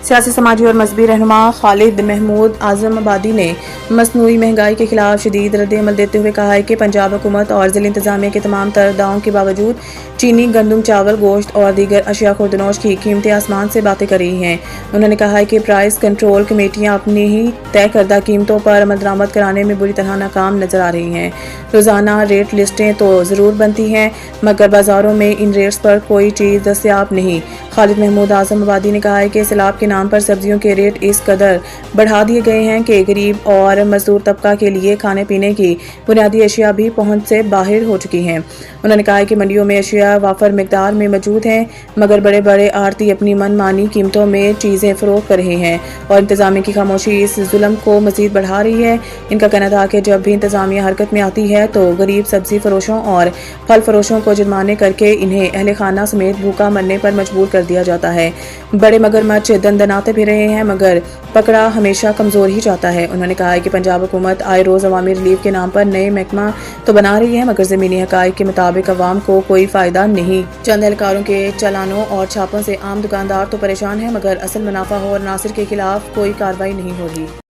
सियासी, समाजी और मजहबी रहनुमा खालिद महमूद आजम आबादी ने मसनूई महंगाई के खिलाफ शदीद रद्द-ए-अमल देते हुए कहा है कि पंजाब हुकूमत और ज़िला इंतजामिया के तमाम तर दावों के बावजूद चीनी, गंदम, चावल, गोश्त और दीगर अशिया खुर्दनोश की कीमतें आसमान से बातें कर रही हैं। उन्होंने कहा है कि प्राइस कंट्रोल कमेटियां अपनी ही तय करदा कीमतों पर अमल दरामद कराने में बुरी तरह नाकाम नजर आ रही हैं। रोजाना रेट लिस्टें तो ज़रूर बनती हैं मगर बाजारों में इन रेट्स पर कोई चीज़ दस्तयाब नहीं। खालिद महमूद आजम आबादी ने कहा है कि सैलाब के नाम पर सब्जियों के रेट इस कदर बढ़ा दिए गए हैं कि गरीब और मजदूर तबका के लिए खाने पीने की बुनियादी अशिया भी पहुंच से बाहर हो चुकी हैं। उन्होंने कहा है कि मंडियों में अशिया वाफर मिकदार में मौजूद हैं मगर बड़े बड़े आड़ती अपनी मनमानी कीमतों में चीज़ें फरोख्त कर रहे हैं और इंतजामिया की खामोशी इस जुल्म को मजीद बढ़ा रही है। इनका कहना था कि जब भी इंतजामिया हरकत में आती है तो गरीब सब्जी फरोशों और फल फरोशों को जुर्माने करके इन्हें अहले खाना समेत भूखा मरने पर मजबूर कर दिया जाता है। बड़े मगरमच्छ दंदनाते भी रहे हैं मगर पकड़ा हमेशा कमजोर ही जाता है। उन्होंने कहा है कि पंजाब हुकूमत आए रोज अवामी रिलीफ के नाम पर नए महकमा तो बना रही है मगर जमीनी हकाइक के मुताबिक अवाम को कोई फायदा नहीं। चंद एहलकारों के चालानों और छापों से आम दुकानदार तो परेशान है मगर असल मुनाफा हो और नासिर के खिलाफ कोई कार्रवाई नहीं हो रही।